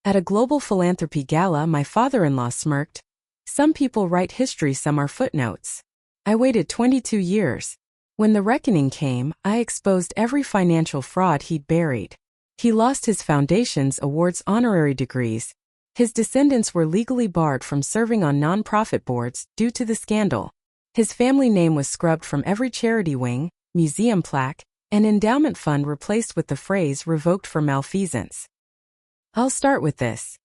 At a global philanthropy gala, my father-in-law smirked. Some people write history, some are footnotes. I waited 22 years. When the reckoning came, I exposed every financial fraud he'd buried. He lost his foundation's awards, honorary degrees. His descendants were legally barred from serving on non-profit boards due to the scandal. His family name was scrubbed from every charity wing, museum plaque, and endowment fund, replaced with the phrase "revoked" for malfeasance. I'll start with this.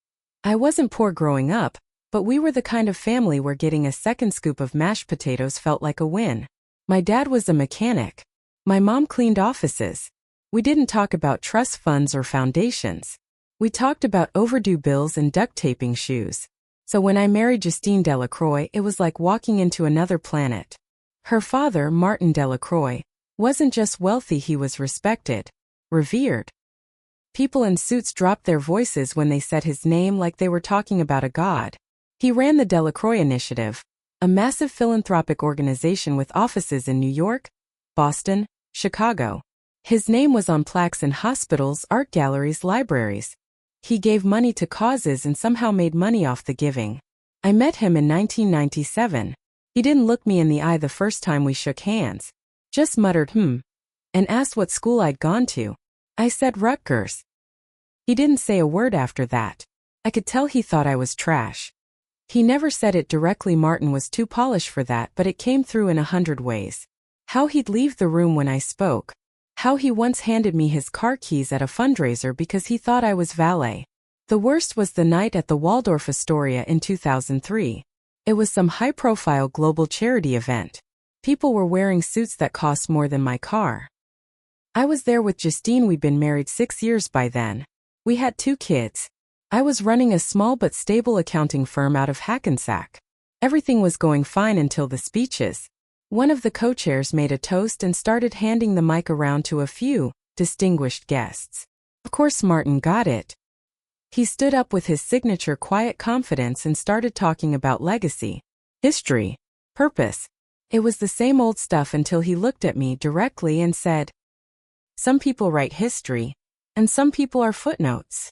I wasn't poor growing up, but we were the kind of family where getting a second scoop of mashed potatoes felt like a win. My dad was a mechanic. My mom cleaned offices. We didn't talk about trust funds or foundations. We talked about overdue bills and duct taping shoes. So when I married Justine Delacroix, it was like walking into another planet. Her father, Martin Delacroix, wasn't just wealthy, he was respected, revered. People in suits dropped their voices when they said his name like they were talking about a god. He ran the Delacroix Initiative, a massive philanthropic organization with offices in New York, Boston, Chicago. His name was on plaques in hospitals, art galleries, libraries. He gave money to causes and somehow made money off the giving. I met him in 1997. He didn't look me in the eye the first time we shook hands. Just muttered and asked what school I'd gone to. I said Rutgers. He didn't say a word after that. I could tell he thought I was trash. He never said it directly, Martin was too polished for that, but it came through in 100 ways. How he'd leave the room when I spoke. How he once handed me his car keys at a fundraiser because he thought I was valet. The worst was the night at the Waldorf Astoria in 2003. It was some high-profile global charity event. People were wearing suits that cost more than my car. I was there with Justine. We'd been married 6 years by then. We had 2 kids. I was running a small but stable accounting firm out of Hackensack. Everything was going fine until the speeches. One of the co-chairs made a toast and started handing the mic around to a few distinguished guests. Of course Martin got it. He stood up with his signature quiet confidence and started talking about legacy, history, purpose. It was the same old stuff until he looked at me directly and said, "Some people write history, and some people are footnotes."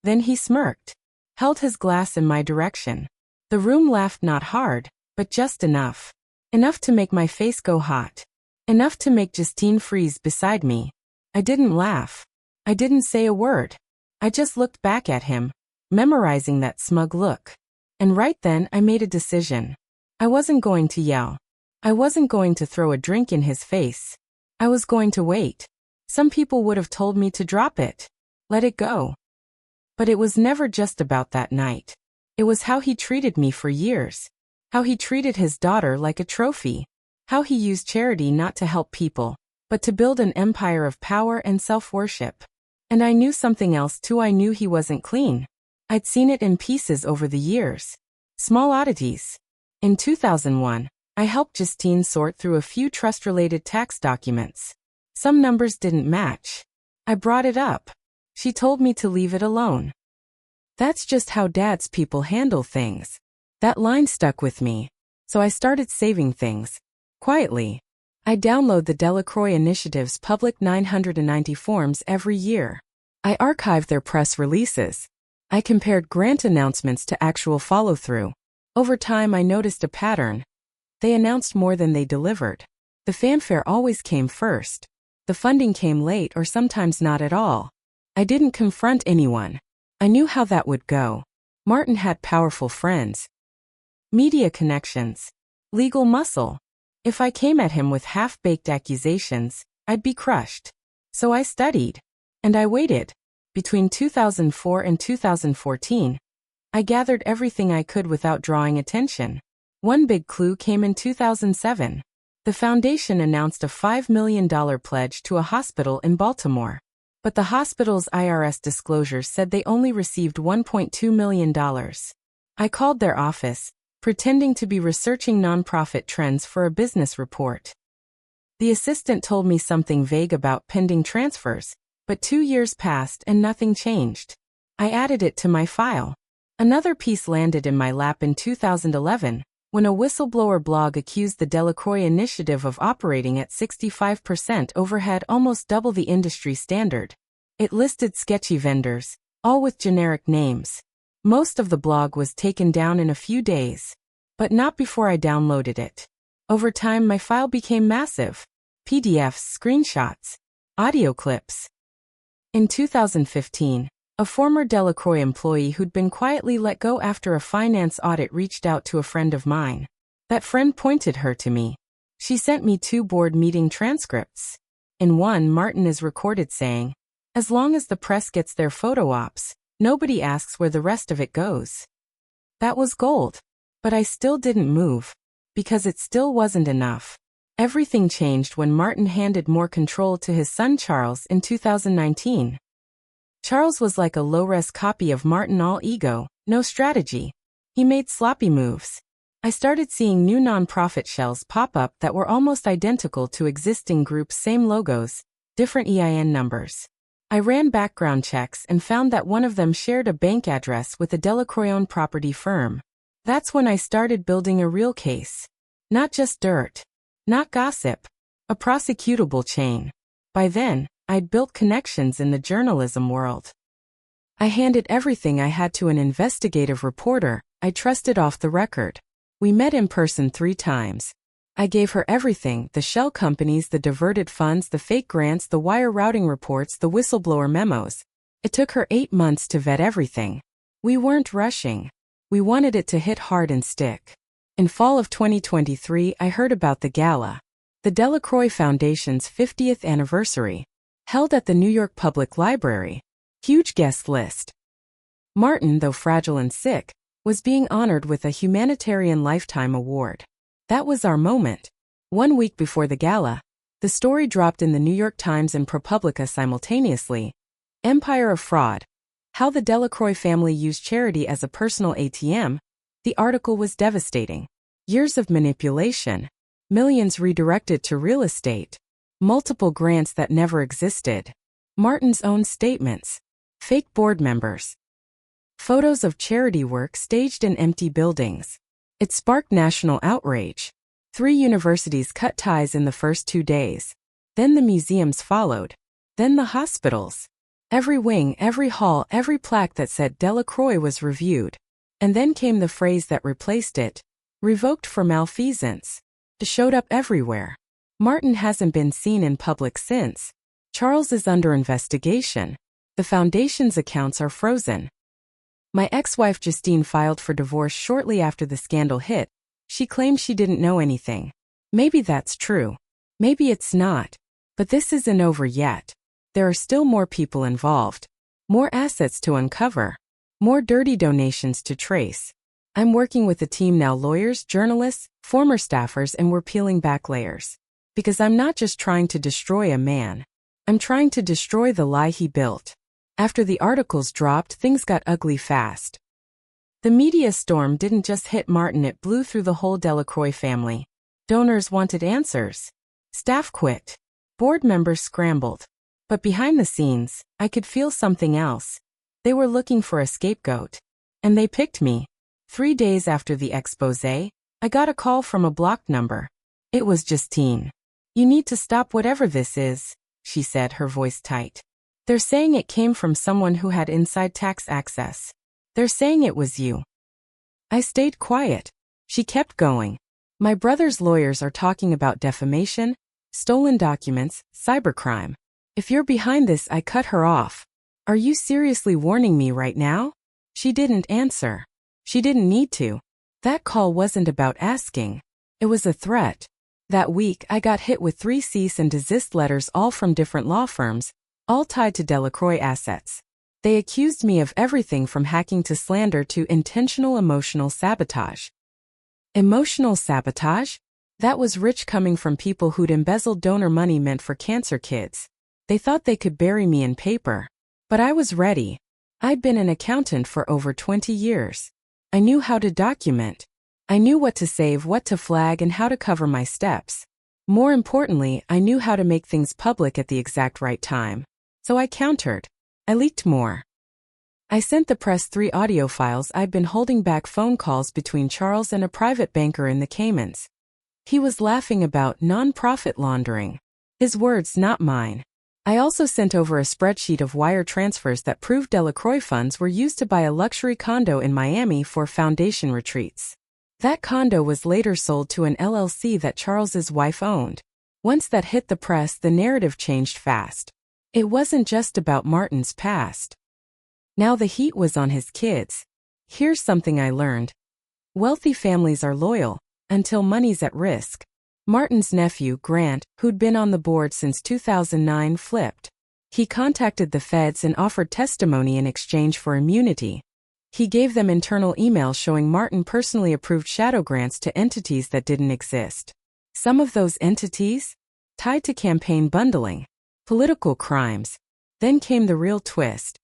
Then he smirked, held his glass in my direction. The room laughed, not hard, but just enough. Enough to make my face go hot. Enough to make Justine freeze beside me. I didn't laugh. I didn't say a word. I just looked back at him, memorizing that smug look. And right then I made a decision. I wasn't going to yell. I wasn't going to throw a drink in his face. I was going to wait. Some people would have told me to drop it. Let it go. But it was never just about that night. It was how he treated me for years. How he treated his daughter like a trophy. How he used charity not to help people, but to build an empire of power and self-worship. And I knew something else too. I knew he wasn't clean. I'd seen it in pieces over the years. Small oddities. In 2001, I helped Justine sort through a few trust-related tax documents. Some numbers didn't match. I brought it up. She told me to leave it alone. That's just how dad's people handle things. That line stuck with me. So I started saving things. Quietly. I download the Delacroix Initiative's public 990 forms every year. I archived their press releases. I compared grant announcements to actual follow-through. Over time I noticed a pattern. They announced more than they delivered. The fanfare always came first. The funding came late or sometimes not at all. I didn't confront anyone. I knew how that would go. Martin had powerful friends. Media connections. Legal muscle. If I came at him with half-baked accusations, I'd be crushed. So I studied. And I waited. Between 2004 and 2014, I gathered everything I could without drawing attention. One big clue came in 2007. The foundation announced a $5 million pledge to a hospital in Baltimore. But the hospital's IRS disclosures said they only received $1.2 million. I called their office, pretending to be researching nonprofit trends for a business report. The assistant told me something vague about pending transfers, but 2 years passed and nothing changed. I added it to my file. Another piece landed in my lap in 2011, when a whistleblower blog accused the Delacroix Initiative of operating at 65% overhead, almost double the industry standard. It listed sketchy vendors, all with generic names. Most of the blog was taken down in a few days, but not before I downloaded it. Over time, my file became massive. PDFs, screenshots, audio clips. In 2015, a former Delacroix employee who'd been quietly let go after a finance audit reached out to a friend of mine. That friend pointed her to me. She sent me 2 board meeting transcripts. In one, Martin is recorded saying, "As long as the press gets their photo ops, nobody asks where the rest of it goes." That was gold. But I still didn't move, because it still wasn't enough. Everything changed when Martin handed more control to his son Charles in 2019. Charles was like a low-res copy of Martin, all ego, no strategy. He made sloppy moves. I started seeing new nonprofit shells pop up that were almost identical to existing groups, same logos, different EIN numbers. I ran background checks and found that one of them shared a bank address with a Delacroix-owned property firm. That's when I started building a real case. Not just dirt. Not gossip. A prosecutable chain. By then, I'd built connections in the journalism world. I handed everything I had to an investigative reporter I trusted off the record. We met in person 3 times. I gave her everything: the shell companies, the diverted funds, the fake grants, the wire routing reports, the whistleblower memos. It took her 8 months to vet everything. We weren't rushing. We wanted it to hit hard and stick. In fall of 2023, I heard about the gala. The Delacroix Foundation's 50th anniversary. Held at the New York Public Library. Huge guest list. Martin, though fragile and sick, was being honored with a Humanitarian Lifetime Award. That was our moment. 1 week before the gala, the story dropped in the New York Times and ProPublica simultaneously. Empire of Fraud. How the Delacroix family used charity as a personal ATM. The article was devastating. Years of manipulation. Millions redirected to real estate. Multiple grants that never existed. Martin's own statements. Fake board members. Photos of charity work staged in empty buildings. It sparked national outrage. 3 universities cut ties in the first 2 days. Then the museums followed. Then the hospitals. Every wing, every hall, every plaque that said Delacroix was reviewed. And then came the phrase that replaced it. Revoked for malfeasance. It showed up everywhere. Martin hasn't been seen in public since. Charles is under investigation. The foundation's accounts are frozen. My ex-wife Justine filed for divorce shortly after the scandal hit. She claimed she didn't know anything. Maybe that's true. Maybe it's not. But this isn't over yet. There are still more people involved. More assets to uncover. More dirty donations to trace. I'm working with a team now: lawyers, journalists, former staffers, and we're peeling back layers. Because I'm not just trying to destroy a man. I'm trying to destroy the lie he built. After the articles dropped, things got ugly fast. The media storm didn't just hit Martin, it blew through the whole Delacroix family. Donors wanted answers. Staff quit. Board members scrambled. But behind the scenes, I could feel something else. They were looking for a scapegoat. And they picked me. 3 days after the expose, I got a call from a blocked number. It was Justine. "You need to stop whatever this is," she said, her voice tight. "They're saying it came from someone who had inside tax access. They're saying it was you." I stayed quiet. She kept going. "My brother's lawyers are talking about defamation, stolen documents, cybercrime. If you're behind this," I cut her off. "Are you seriously warning me right now?" She didn't answer. She didn't need to. That call wasn't about asking. It was a threat. That week, I got hit with 3 cease and desist letters, all from different law firms, all tied to Delacroix assets. They accused me of everything from hacking to slander to intentional emotional sabotage. Emotional sabotage? That was rich coming from people who'd embezzled donor money meant for cancer kids. They thought they could bury me in paper. But I was ready. I'd been an accountant for over 20 years. I knew how to document. I knew what to save, what to flag, and how to cover my steps. More importantly, I knew how to make things public at the exact right time. So I countered. I leaked more. I sent the press 3 audio files I'd been holding back: phone calls between Charles and a private banker in the Caymans. He was laughing about non-profit laundering. His words, not mine. I also sent over a spreadsheet of wire transfers that proved Delacroix funds were used to buy a luxury condo in Miami for foundation retreats. That condo was later sold to an LLC that Charles's wife owned. Once that hit the press, the narrative changed fast. It wasn't just about Martin's past. Now the heat was on his kids. Here's something I learned. Wealthy families are loyal, until money's at risk. Martin's nephew, Grant, who'd been on the board since 2009, flipped. He contacted the feds and offered testimony in exchange for immunity. He gave them internal emails showing Martin personally approved shadow grants to entities that didn't exist. Some of those entities? Tied to campaign bundling, political crimes. Then came the real twist.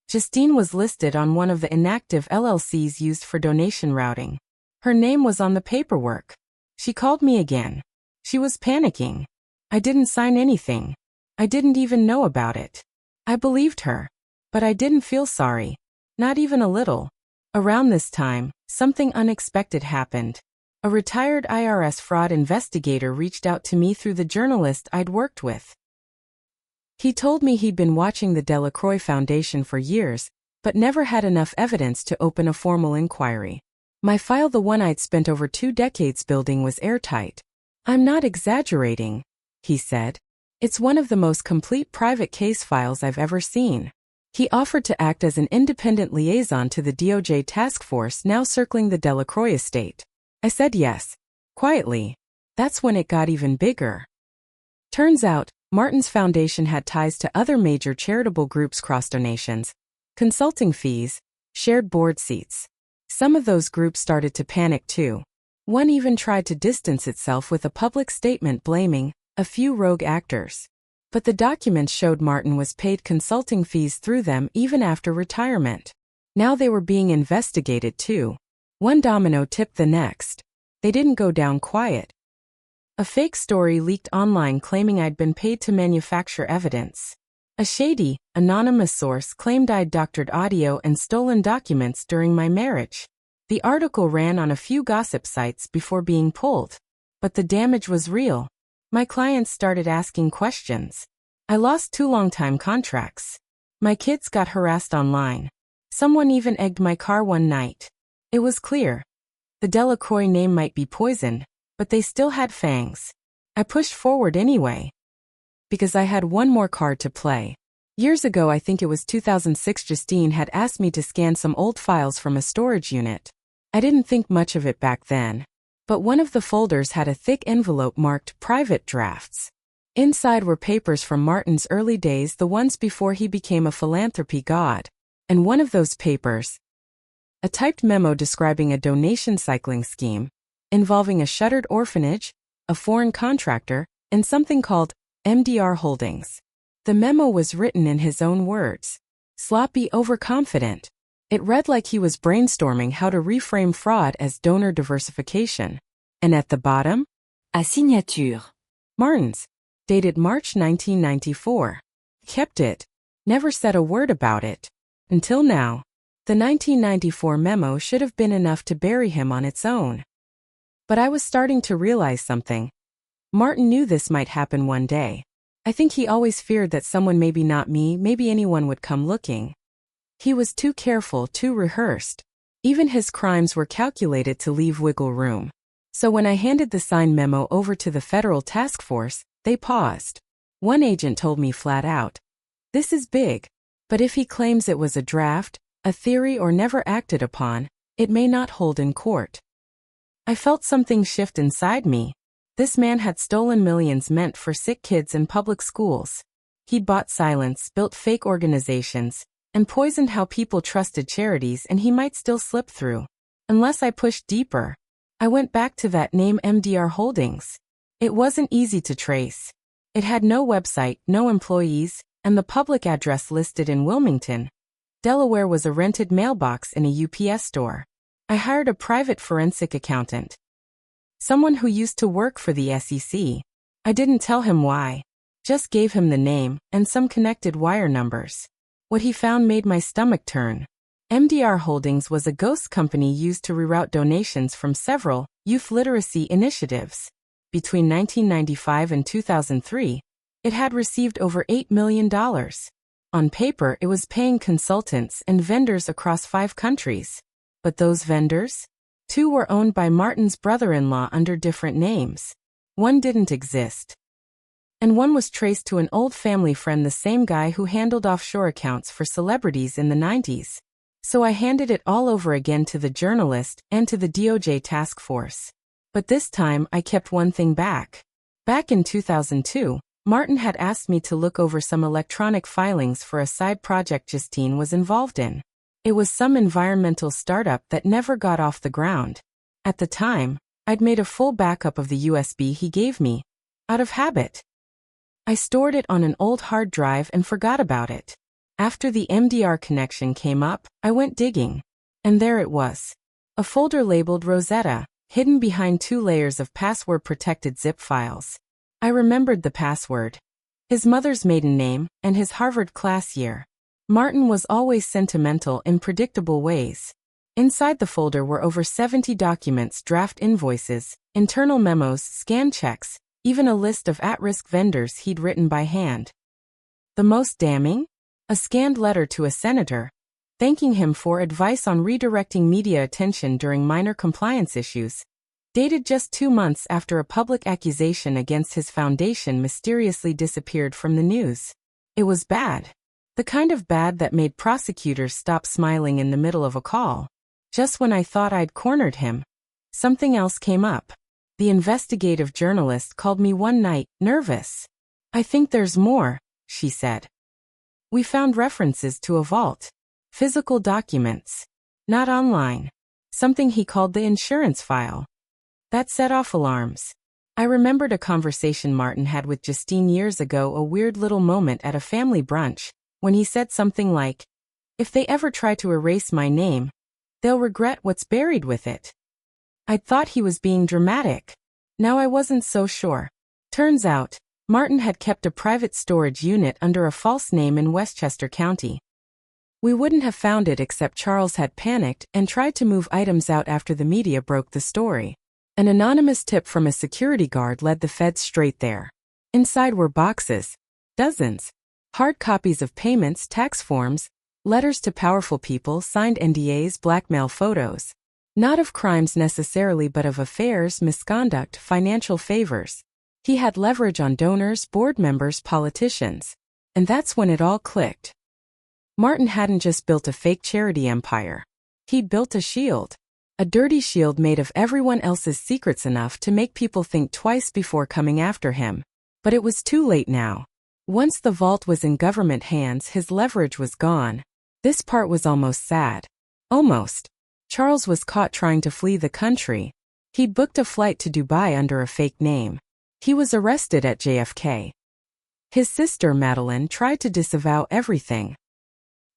Justine was listed on one of the inactive LLCs used for donation routing. Her name was on the paperwork. She called me again. She was panicking. I didn't sign anything. I didn't even know about it. I believed her. But I didn't feel sorry. Not even a little. Around this time, something unexpected happened. A retired IRS fraud investigator reached out to me through the journalist I'd worked with. He told me he'd been watching the Delacroix Foundation for years, but never had enough evidence to open a formal inquiry. My file, the one I'd spent over 2 decades building, was airtight. I'm not exaggerating, he said. It's one of the most complete private case files I've ever seen. He offered to act as an independent liaison to the DOJ task force now circling the Delacroix estate. I said yes. Quietly. That's when it got even bigger. Turns out, Martin's foundation had ties to other major charitable groups, cross donations, consulting fees, shared board seats. Some of those groups started to panic too. One even tried to distance itself with a public statement blaming a few rogue actors. But the documents showed Martin was paid consulting fees through them even after retirement. Now they were being investigated too. One domino tipped the next. They didn't go down quiet. A fake story leaked online claiming I'd been paid to manufacture evidence. A shady, anonymous source claimed I'd doctored audio and stolen documents during my marriage. The article ran on a few gossip sites before being pulled. But the damage was real. My clients started asking questions. I lost 2 long-time contracts. My kids got harassed online. Someone even egged my car one night. It was clear. The Delacroix name might be poisoned, but they still had fangs. I pushed forward anyway. Because I had one more card to play. Years ago, I think it was 2006, Justine had asked me to scan some old files from a storage unit. I didn't think much of it back then. But one of the folders had a thick envelope marked Private Drafts. Inside were papers from Martin's early days, the ones before he became a philanthropy god. And one of those papers, a typed memo describing a donation cycling scheme, involving a shuttered orphanage, a foreign contractor, and something called MDR Holdings. The memo was written in his own words. Sloppy, overconfident. It read like he was brainstorming how to reframe fraud as donor diversification. And at the bottom, a signature. Martin's, dated March 1994. Kept it. Never said a word about it. Until now. The 1994 memo should have been enough to bury him on its own. But I was starting to realize something. Martin knew this might happen one day. I think he always feared that someone, maybe not me, maybe anyone, would come looking. He was too careful, too rehearsed. Even his crimes were calculated to leave wiggle room. So when I handed the signed memo over to the federal task force, they paused. One agent told me flat out, "This is big. But if he claims it was a draft, a theory, or never acted upon, it may not hold in court." I felt something shift inside me. This man had stolen millions meant for sick kids in public schools. He'd bought silence, built fake organizations, and poisoned how people trusted charities, and he might still slip through. Unless I pushed deeper. I went back to that name, MDR Holdings. It wasn't easy to trace. It had no website, no employees, and the public address listed in Wilmington, Delaware, was a rented mailbox in a UPS store. I hired a private forensic accountant. Someone who used to work for the SEC. I didn't tell him why. Just gave him the name and some connected wire numbers. What he found made my stomach turn. MDR Holdings was a ghost company used to reroute donations from several youth literacy initiatives. Between 1995 and 2003, It had received over $8 million. On paper, it was paying consultants and vendors across 5 countries. But those vendors? 2 were owned by Martin's brother-in-law under different names. 1 didn't exist. And 1 was traced to an old family friend, the same guy who handled offshore accounts for celebrities in the 90s. So I handed it all over again to the journalist and to the DOJ task force. But this time I kept one thing back. Back in 2002, Martin had asked me to look over some electronic filings for a side project Justine was involved in. It was some environmental startup that never got off the ground. At the time, I'd made a full backup of the USB he gave me, out of habit. I stored it on an old hard drive and forgot about it. After the MDR connection came up, I went digging. And there it was. A folder labeled Rosetta, hidden behind 2 layers of password-protected zip files. I remembered the password. His mother's maiden name, and his Harvard class year. Martin was always sentimental in predictable ways. Inside the folder were over 70 documents, draft invoices, internal memos, scan checks, even a list of at-risk vendors he'd written by hand. The most damning? A scanned letter to a senator, thanking him for advice on redirecting media attention during minor compliance issues, dated just 2 months after a public accusation against his foundation mysteriously disappeared from the news. It was bad. The kind of bad that made prosecutors stop smiling in the middle of a call. Just when I thought I'd cornered him, something else came up. The investigative journalist called me one night, nervous. "I think there's more," she said. "We found references to a vault. Physical documents. Not online. Something he called the insurance file." That set off alarms. I remembered a conversation Martin had with Justine years ago, a weird little moment at a family brunch, when he said something like, "If they ever try to erase my name, they'll regret what's buried with it." I'd thought he was being dramatic. Now I wasn't so sure. Turns out, Martin had kept a private storage unit under a false name in Westchester County. We wouldn't have found it except Charles had panicked and tried to move items out after the media broke the story. An anonymous tip from a security guard led the feds straight there. Inside were boxes, dozens, hard copies of payments, tax forms, letters to powerful people, signed NDAs, blackmail photos. Not of crimes necessarily, but of affairs, misconduct, financial favors. He had leverage on donors, board members, politicians. And that's when it all clicked. Martin hadn't just built a fake charity empire. He'd built a shield. A dirty shield made of everyone else's secrets, enough to make people think twice before coming after him. But it was too late now. Once the vault was in government hands, his leverage was gone. This part was almost sad. Almost. Charles was caught trying to flee the country. He'd booked a flight to Dubai under a fake name. He was arrested at JFK. His sister, Madeline, tried to disavow everything.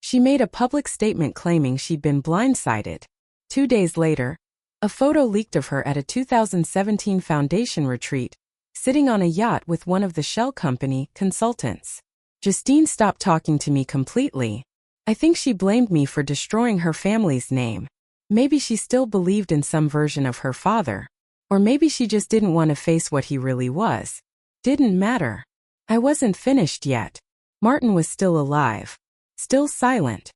She made a public statement claiming she'd been blindsided. 2 days later, a photo leaked of her at a 2017 foundation retreat, sitting on a yacht with one of the shell company consultants. Justine stopped talking to me completely. I think she blamed me for destroying her family's name. Maybe she still believed in some version of her father. Or maybe she just didn't want to face what he really was. Didn't matter. I wasn't finished yet. Martin was still alive. Still silent.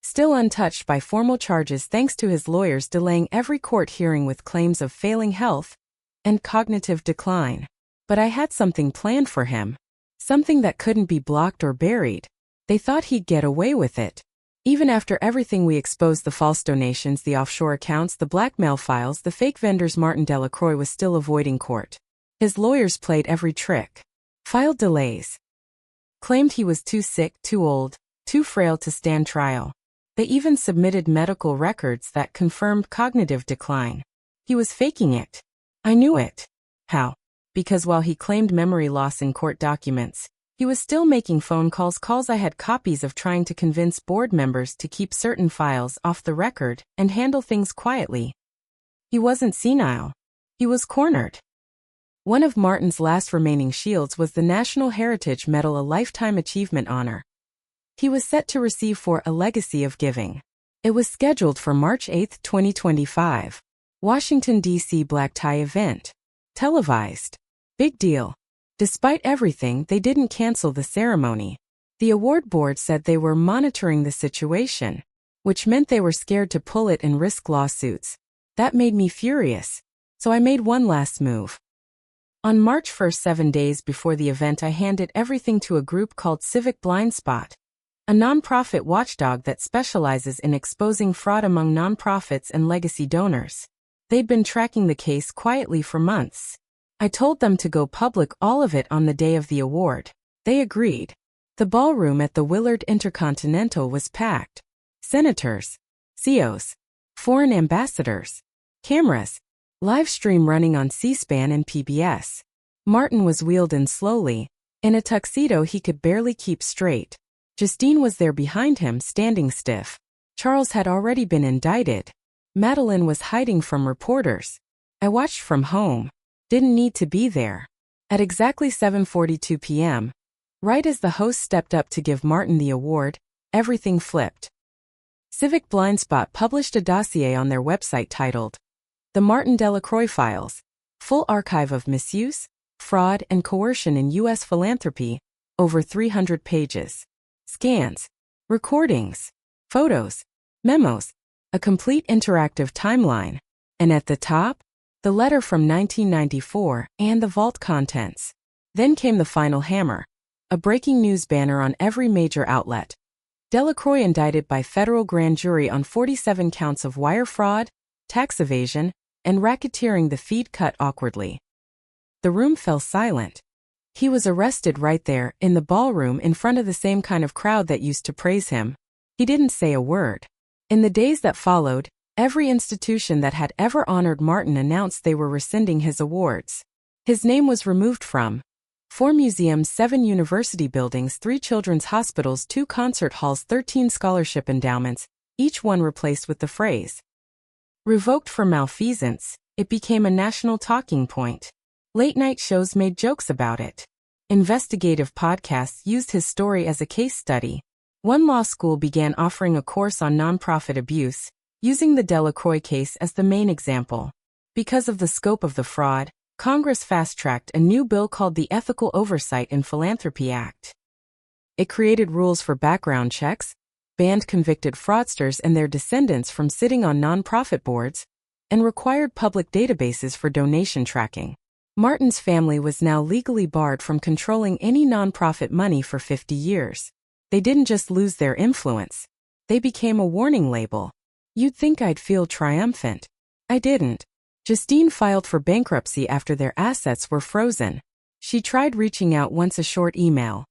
Still untouched by formal charges thanks to his lawyers delaying every court hearing with claims of failing health and cognitive decline. But I had something planned for him. Something that couldn't be blocked or buried. They thought he'd get away with it. Even after everything we exposed, the false donations, the offshore accounts, the blackmail files, the fake vendors, Martin Delacroix was still avoiding court. His lawyers played every trick. Filed delays. Claimed he was too sick, too old, too frail to stand trial. They even submitted medical records that confirmed cognitive decline. He was faking it. I knew it. How? Because while he claimed memory loss in court documents, he was still making phone calls I had copies of, trying to convince board members to keep certain files off the record and handle things quietly. He wasn't senile. He was cornered. One of Martin's last remaining shields was the National Heritage Medal, a Lifetime Achievement honor. He was set to receive for a legacy of giving. It was scheduled for March 8, 2025. Washington, D.C. black tie event. Televised. Big deal. Despite everything, they didn't cancel the ceremony. The award board said they were monitoring the situation, which meant they were scared to pull it and risk lawsuits. That made me furious, so I made one last move. On March 1st, 7 days before the event, I handed everything to a group called Civic Blind Spot, a nonprofit watchdog that specializes in exposing fraud among nonprofits and legacy donors. They'd been tracking the case quietly for months. I told them to go public all of it on the day of the award. They agreed. The ballroom at the Willard Intercontinental was packed. Senators, CEOs, foreign ambassadors, cameras, live stream running on C-SPAN and PBS. Martin was wheeled in slowly. In a tuxedo he could barely keep straight. Justine was there behind him, standing stiff. Charles had already been indicted. Madeline was hiding from reporters. I watched from home. Didn't need to be there. At exactly 7:42 p.m., right as the host stepped up to give Martin the award, everything flipped. Civic Blind Spot published a dossier on their website titled, The Martin Delacroix Files, Full Archive of Misuse, Fraud, and Coercion in U.S. Philanthropy, over 300 pages. Scans, recordings, photos, memos, a complete interactive timeline, and at the top, the letter from 1994 and the vault contents. Then came the final hammer, a breaking news banner on every major outlet. Delacroix indicted by federal grand jury on 47 counts of wire fraud, tax evasion, and racketeering. The feed cut awkwardly. The room fell silent. He was arrested right there, in the ballroom, in front of the same kind of crowd that used to praise him. He didn't say a word. In the days that followed, every institution that had ever honored Martin announced they were rescinding his awards. His name was removed from 4 museums, 7 university buildings, 3 children's hospitals, 2 concert halls, 13 scholarship endowments, each one replaced with the phrase, "Revoked for malfeasance." It became a national talking point. Late-night shows made jokes about it. Investigative podcasts used his story as a case study. One law school began offering a course on nonprofit abuse, using the Delacroix case as the main example. Because of the scope of the fraud, Congress fast-tracked a new bill called the Ethical Oversight in Philanthropy Act. It created rules for background checks, banned convicted fraudsters and their descendants from sitting on nonprofit boards, and required public databases for donation tracking. Martin's family was now legally barred from controlling any nonprofit money for 50 years. They didn't just lose their influence. They became a warning label. You'd think I'd feel triumphant. I didn't. Justine filed for bankruptcy after their assets were frozen. She tried reaching out once, a short email.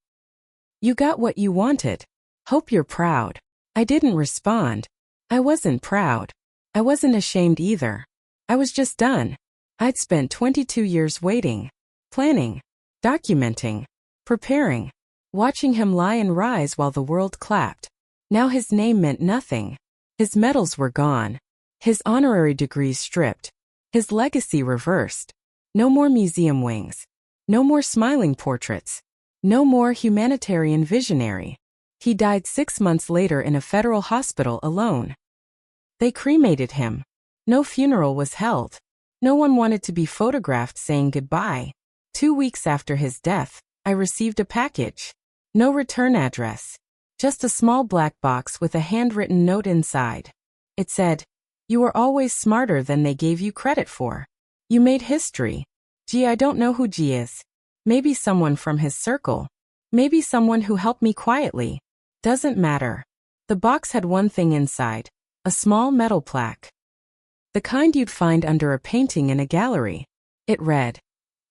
"You got what you wanted. Hope you're proud." I didn't respond. I wasn't proud. I wasn't ashamed either. I was just done. I'd spent 22 years waiting, planning, documenting, preparing, watching him lie and rise while the world clapped. Now his name meant nothing. His medals were gone. His honorary degrees stripped. His legacy reversed. No more museum wings. No more smiling portraits. No more humanitarian visionary. He died 6 months later in a federal hospital alone. They cremated him. No funeral was held. No one wanted to be photographed saying goodbye. 2 weeks after his death, I received a package. No return address. Just a small black box with a handwritten note inside. It said, "You were always smarter than they gave you credit for. You made history." Gee, I don't know who G is. Maybe someone from his circle. Maybe someone who helped me quietly. Doesn't matter. The box had one thing inside. A small metal plaque. The kind you'd find under a painting in a gallery. It read,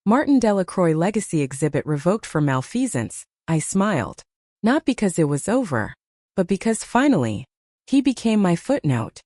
"Martin Delacroix Legacy Exhibit Revoked for Malfeasance." I smiled. Not because it was over, but because finally, he became my footnote.